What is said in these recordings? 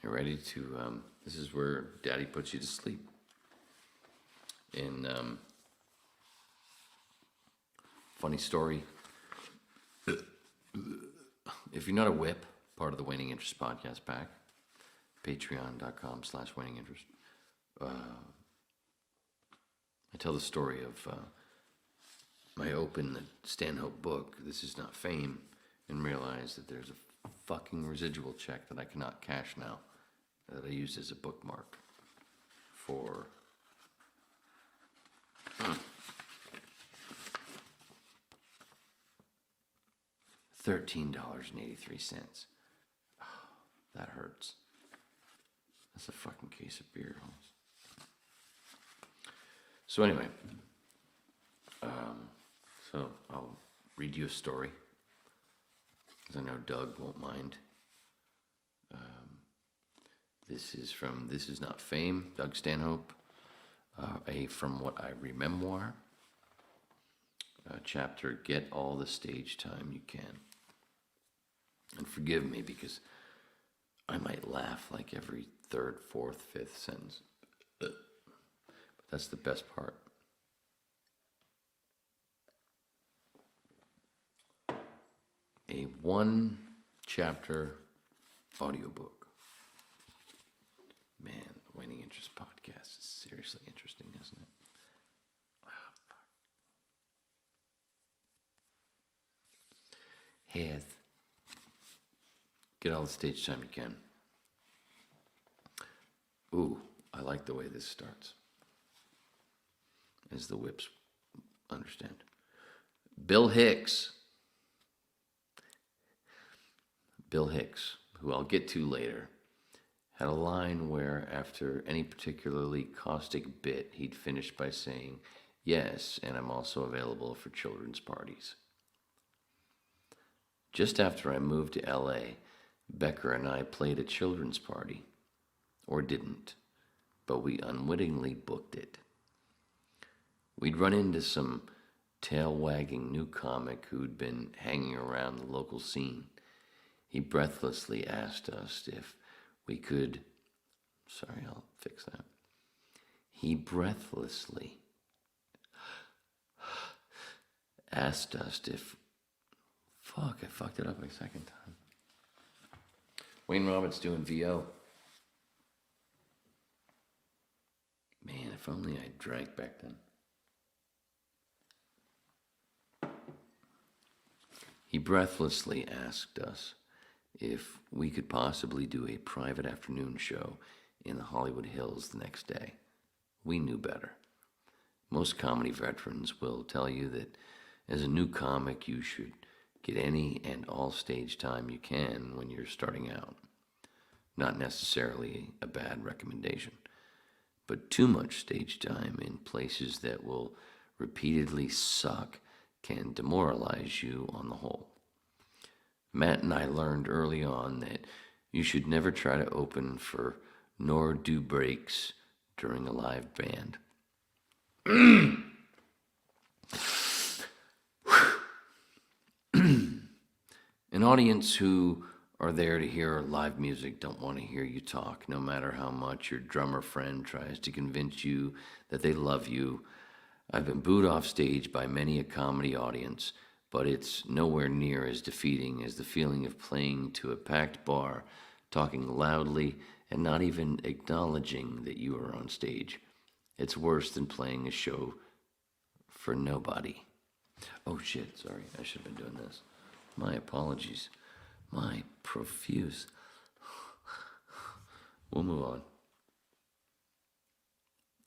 You're ready to, this is where Daddy puts you to sleep. Funny story. If you're not a whip, part of the Waning Interest podcast pack, patreon.com/waning interest. I tell the story of I open the Stanhope book, This Is Not Fame, and realize that there's a fucking residual check that I cannot cash now that I used as a bookmark for $13.83. Oh, that hurts. That's a fucking case of beer, Holmes. So anyway, so I'll read you a story, because I know Doug won't mind. This is from This Is Not Fame, Doug Stanhope, a From What I Rememoir, chapter, Get All the Stage Time You Can. And forgive me, because I might laugh like every third, fourth, fifth sentence. But that's the best part. A one-chapter audiobook. Man, the Waning Interest podcast is seriously interesting, isn't it? Oh, fuck. Heath. Get all the stage time you can. Ooh, I like the way this starts. As the whips understand. Bill Hicks, who I'll get to later, had a line where after any particularly caustic bit, he'd finish by saying, "Yes, and I'm also available for children's parties." Just after I moved to LA, Becker and I played a children's party. Or didn't, but we unwittingly booked it. We'd run into some tail-wagging new comic who'd been hanging around the local scene. He breathlessly asked us if we could... Sorry, I'll fix that. He breathlessly asked us if... Fuck, I fucked it up a second time. Wayne Roberts doing VO. Man, if only I drank back then. He breathlessly asked us if we could possibly do a private afternoon show in the Hollywood Hills the next day. We knew better. Most comedy veterans will tell you that as a new comic, you should get any and all stage time you can when you're starting out. Not necessarily a bad recommendation, but too much stage time in places that will repeatedly suck can demoralize you on the whole. Matt and I learned early on that you should never try to open for nor do breaks during a live band. An audience who are there to hear live music don't want to hear you talk, no matter how much your drummer friend tries to convince you that they love you. I've been booed off stage by many a comedy audience, but it's nowhere near as defeating as the feeling of playing to a packed bar, talking loudly, and not even acknowledging that you are on stage. It's worse than playing a show for nobody. Oh shit, sorry, I should have been doing this. My apologies. My profuse. We'll move on.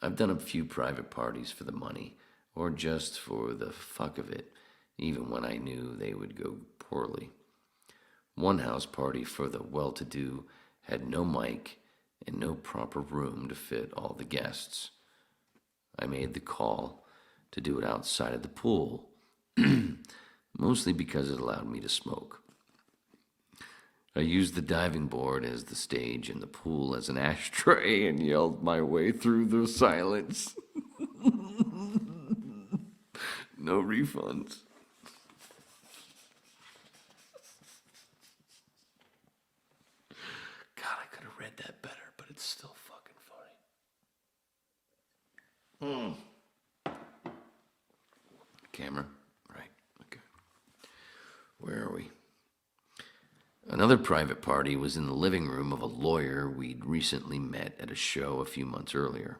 I've done a few private parties for the money, or just for the fuck of it, even when I knew they would go poorly. One house party for the well-to-do had no mic and no proper room to fit all the guests. I made the call to do it outside of the pool, mostly because it allowed me to smoke. I used the diving board as the stage and the pool as an ashtray and yelled my way through the silence. No refunds. God, I could have read that better, but it's still fucking funny. Camera? Right, okay. Where are we? Another private party was in the living room of a lawyer we'd recently met at a show a few months earlier.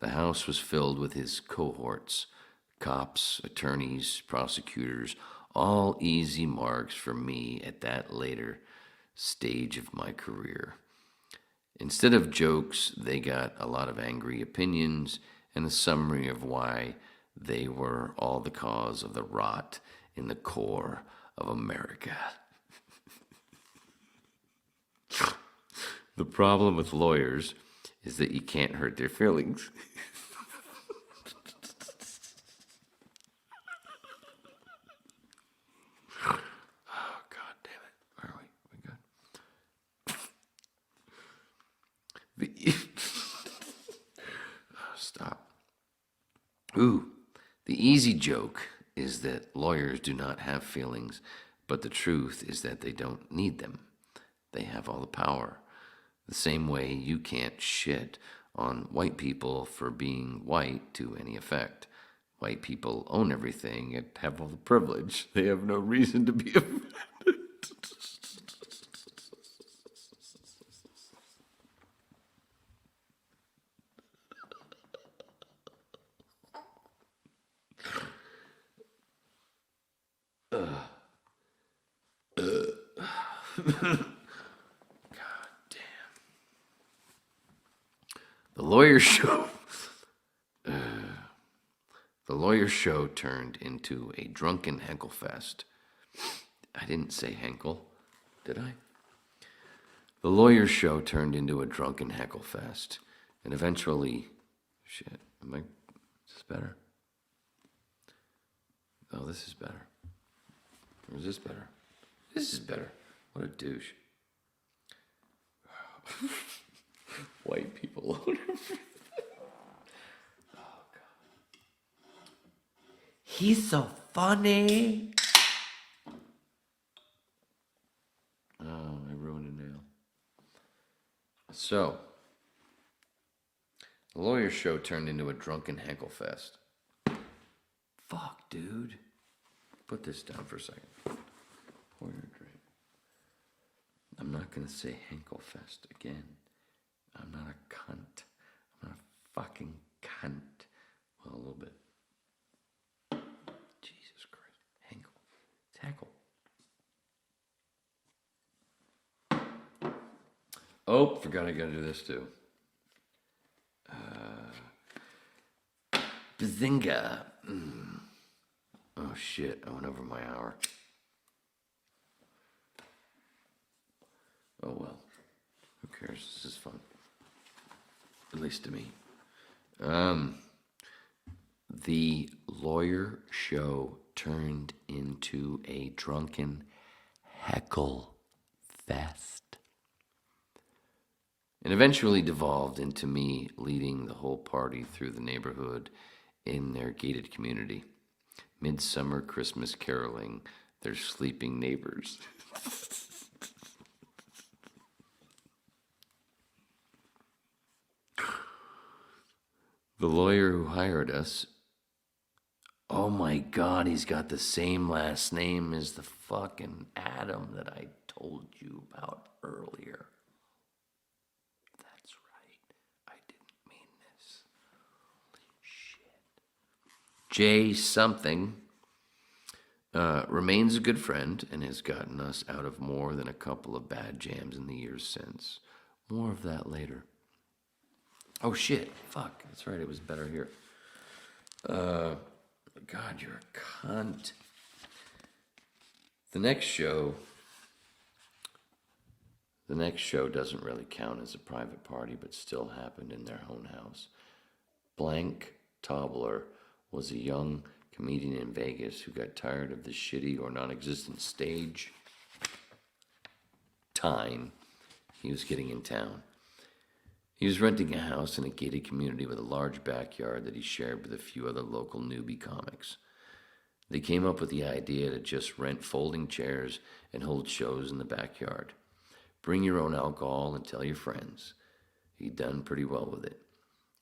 The house was filled with his cohorts, cops, attorneys, prosecutors, all easy marks for me at that later stage of my career. Instead of jokes, they got a lot of angry opinions and a summary of why they were all the cause of the rot in the core of America. The problem with lawyers is that you can't hurt their feelings. Oh, God damn it. Where are we? We good? Oh, stop. The easy joke is that lawyers do not have feelings, but the truth is that they don't need them. They have all the power. The same way you can't shit on white people for being white to any effect. White people own everything and have all the privilege. They have no reason to be offended. God damn. The lawyer show. The lawyer show turned into a drunken heckle fest. I didn't say henkle, did I? The lawyer show turned into a drunken heckle fest, and eventually, shit, is this better? Oh, this is better. Or is this better? This is better. What a douche. White people own everything. Oh, God. He's so funny. Oh, I ruined a nail. So, the lawyer show turned into a drunken heckle fest. Fuck, dude. Put this down for a second. Pour your drink. I'm not going to say heckle fest again. I'm not a cunt. I'm not a fucking cunt. Well, a little bit. Jesus Christ. Heckle. It's heckle. Oh, forgot I gotta do this too. Bazinga. Oh shit, I went over my hour. Oh well. Who cares? This is fun. At least to me. The lawyer show turned into a drunken heckle fest. And eventually devolved into me leading the whole party through the neighborhood in their gated community. Midsummer Christmas caroling their sleeping neighbors. The lawyer who hired us, oh my God, he's got the same last name as the fucking Adam that I told you about earlier. That's right. I didn't mean this. Holy shit. Jay something remains a good friend and has gotten us out of more than a couple of bad jams in the years since. More of that later. Oh shit, fuck, that's right, it was better here. God, you're a cunt. The next show doesn't really count as a private party, but still happened in their own house. Blank Tobler was a young comedian in Vegas who got tired of the shitty or non-existent stage time he was getting in town. He was renting a house in a gated community with a large backyard that he shared with a few other local newbie comics. They came up with the idea to just rent folding chairs and hold shows in the backyard. Bring your own alcohol and tell your friends. He'd done pretty well with it.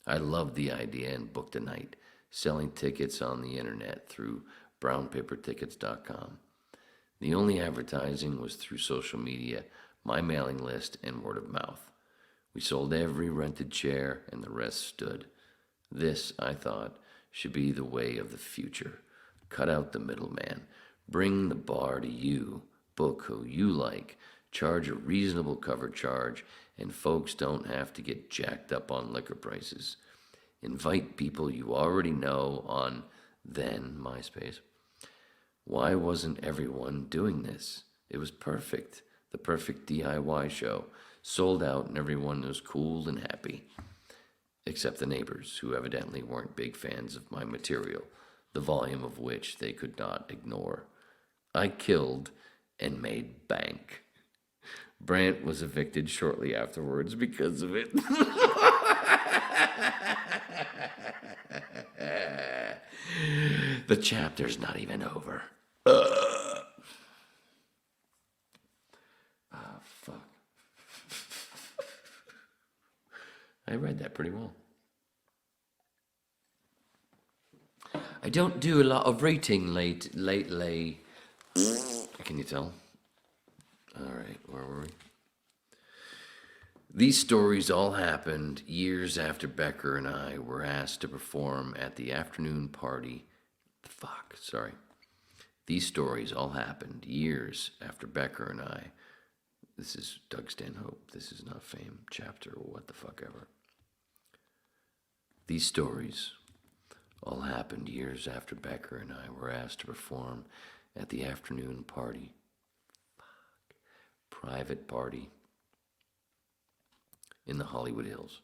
I loved the idea and booked a night, selling tickets on the internet through brownpapertickets.com. The only advertising was through social media, my mailing list, and word of mouth. We sold every rented chair, and the rest stood. This, I thought, should be the way of the future. Cut out the middleman. Bring the bar to you. Book who you like. Charge a reasonable cover charge, and folks don't have to get jacked up on liquor prices. Invite people you already know on then MySpace. Why wasn't everyone doing this? It was perfect. The perfect DIY show. Sold out and everyone was cool and happy. Except the neighbors, who evidently weren't big fans of my material, the volume of which they could not ignore. I killed and made bank. Brant was evicted shortly afterwards because of it. The chapter's not even over. Fuck. I read that pretty well. I don't do a lot of reading lately. Can you tell? All right, where were we? These stories all happened years after Becker and I were asked to perform at the afternoon party. These stories all happened years after Becker and I. This is Doug Stanhope. This is not Fame chapter or what the fuck ever. These stories all happened years after Becker and I were asked to perform at the afternoon party. Private party in the Hollywood Hills.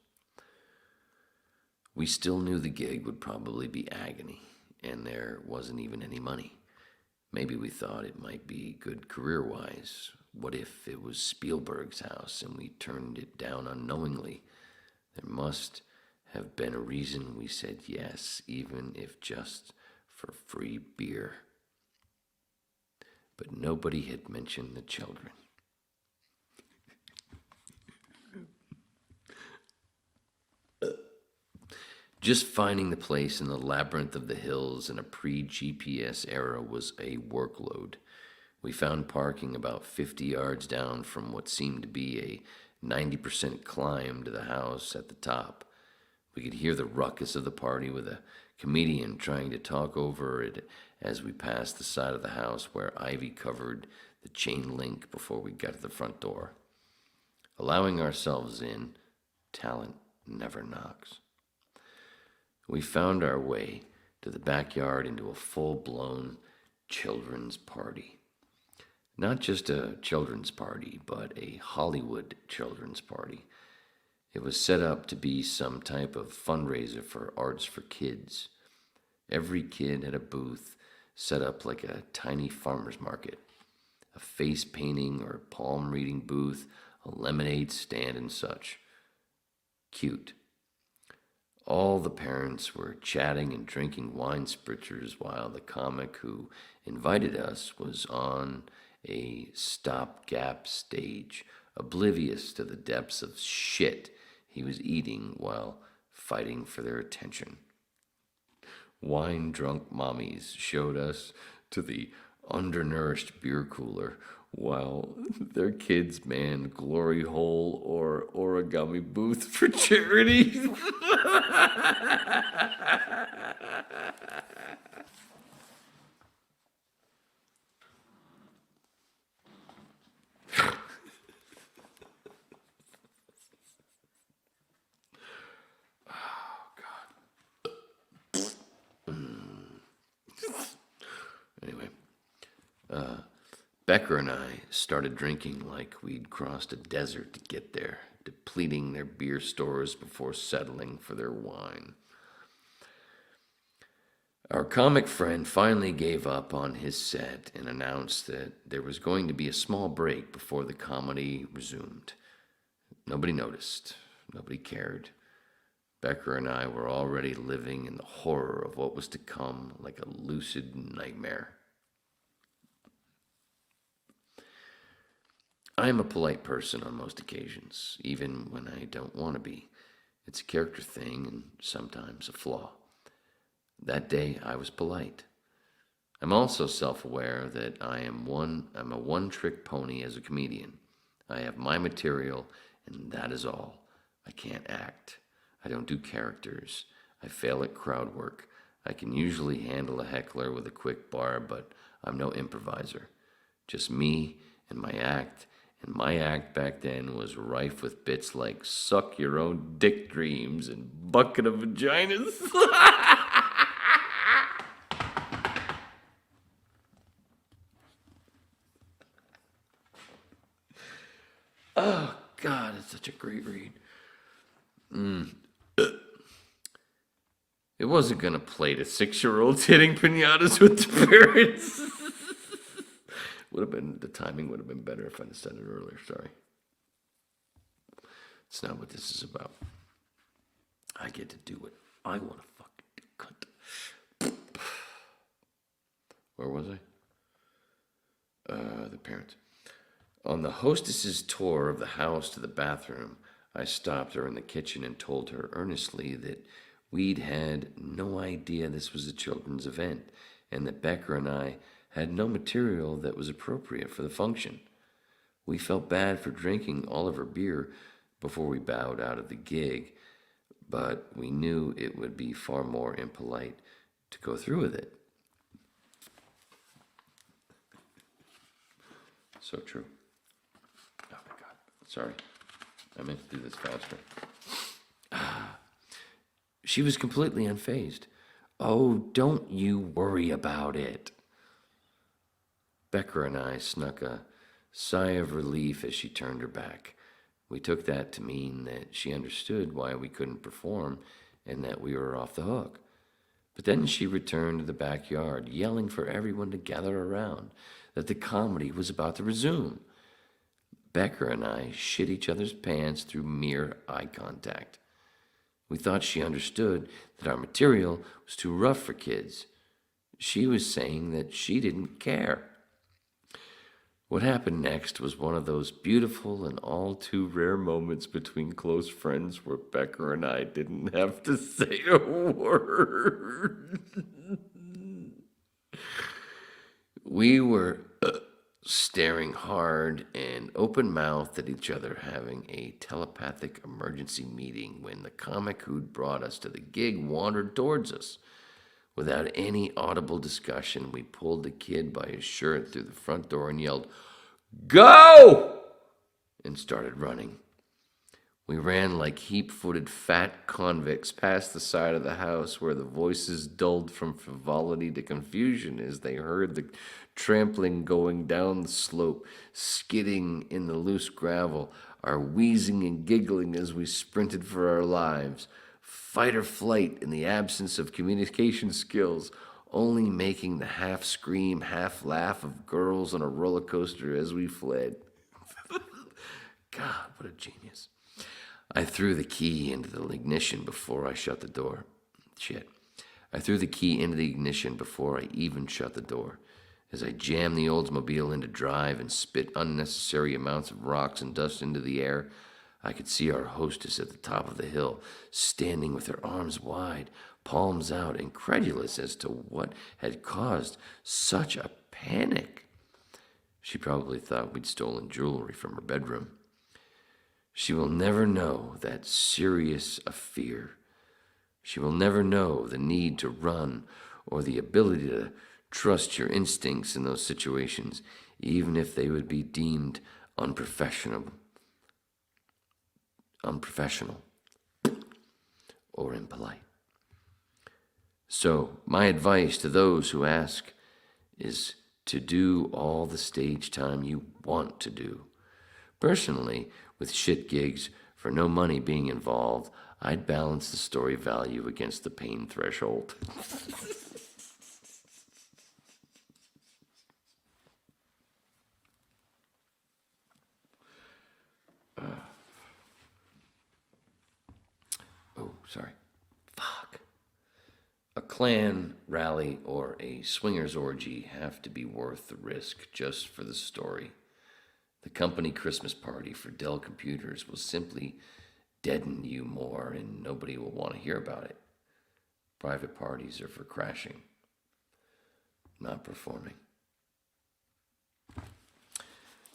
We still knew the gig would probably be agony, and there wasn't even any money. Maybe we thought it might be good career-wise. What if it was Spielberg's house and we turned it down unknowingly? There must have been a reason we said yes, even if just for free beer. But nobody had mentioned the children. Just finding the place in the labyrinth of the hills in a pre-GPS era was a workload. We found parking about 50 yards down from what seemed to be a 90% climb to the house at the top. We could hear the ruckus of the party with a comedian trying to talk over it as we passed the side of the house where ivy covered the chain link before we got to the front door. Allowing ourselves in, talent never knocks. We found our way to the backyard into a full-blown children's party. Not just a children's party, but a Hollywood children's party. It was set up to be some type of fundraiser for Arts for Kids. Every kid had a booth set up like a tiny farmer's market. A face painting or palm reading booth, a lemonade stand and such. Cute. All the parents were chatting and drinking wine spritzers while the comic who invited us was on a stopgap stage, oblivious to the depths of shit he was eating while fighting for their attention. Wine-drunk mommies showed us to the undernourished beer cooler while their kids manned glory hole or origami booth for charity. Anyway, Becker and I started drinking like we'd crossed a desert to get there, depleting their beer stores before settling for their wine. Our comic friend finally gave up on his set and announced that there was going to be a small break before the comedy resumed. Nobody noticed. Nobody cared. Becker and I were already living in the horror of what was to come like a lucid nightmare. I am a polite person on most occasions, even when I don't want to be. It's a character thing and sometimes a flaw. That day I was polite. I'm also self-aware that I'm a one-trick pony as a comedian. I have my material and that is all. I can't act. I don't do characters. I fail at crowd work. I can usually handle a heckler with a quick bar, but I'm no improviser. Just me and my act back then was rife with bits like suck your own dick dreams and bucket of vaginas. Oh, God, it's such a great read. It wasn't going to play to 6-year-olds hitting pinatas with the parents. The timing would have been better if I'd have said it earlier, sorry. It's not what this is about. I get to do what I want to fucking do, cunt. Where was I? The parents. On the hostess's tour of the house to the bathroom, I stopped her in the kitchen and told her earnestly that we'd had no idea this was a children's event and that Becker and I had no material that was appropriate for the function. We felt bad for drinking all of her beer before we bowed out of the gig, but we knew it would be far more impolite to go through with it. So true. Oh my God. Sorry. I meant to do this faster. She was completely unfazed. Oh, don't you worry about it. Becker and I snuck a sigh of relief as she turned her back. We took that to mean that she understood why we couldn't perform and that we were off the hook. But then she returned to the backyard, yelling for everyone to gather around, that the comedy was about to resume. Becker and I shit each other's pants through mere eye contact. We thought she understood that our material was too rough for kids. She was saying that she didn't care. What happened next was one of those beautiful and all too rare moments between close friends where Becker and I didn't have to say a word. We were staring hard and open-mouthed at each other, having a telepathic emergency meeting when the comic who'd brought us to the gig wandered towards us. Without any audible discussion, we pulled the kid by his shirt through the front door and yelled, "Go!" and started running. We ran like heap-footed fat convicts past the side of the house where the voices dulled from frivolity to confusion as they heard the trampling going down the slope, skidding in the loose gravel, our wheezing and giggling as we sprinted for our lives. Fight or flight in the absence of communication skills, only making the half-scream, half-laugh of girls on a roller coaster as we fled. God, what a genius. I threw the key into the ignition before I shut the door. I threw the key into the ignition before I even shut the door. As I jammed the Oldsmobile into drive and spit unnecessary amounts of rocks and dust into the air, I could see our hostess at the top of the hill, standing with her arms wide, palms out, incredulous as to what had caused such a panic. She probably thought we'd stolen jewelry from her bedroom. She will never know that serious a fear. She will never know the need to run or the ability to trust your instincts in those situations, even if they would be deemed unprofessional or impolite. So, my advice to those who ask is to do all the stage time you want to do. Personally, with shit gigs for no money being involved, I'd balance the story value against the pain threshold. Sorry. Fuck. A clan rally or a swingers orgy have to be worth the risk just for the story. The company Christmas party for Dell computers will simply deaden you more and nobody will want to hear about it. Private parties are for crashing, not performing.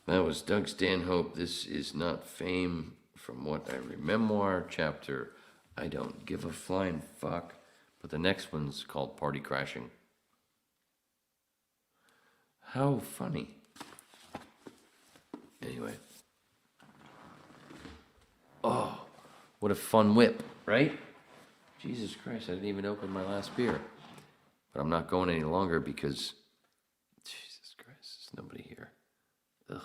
That was Doug Stanhope. This is not fame from what I remember, chapter I don't give a flying fuck. But the next one's called Party Crashing. How funny. Anyway. Oh, what a fun whip, right? Jesus Christ, I didn't even open my last beer. But I'm not going any longer because, Jesus Christ, there's nobody here. Ugh.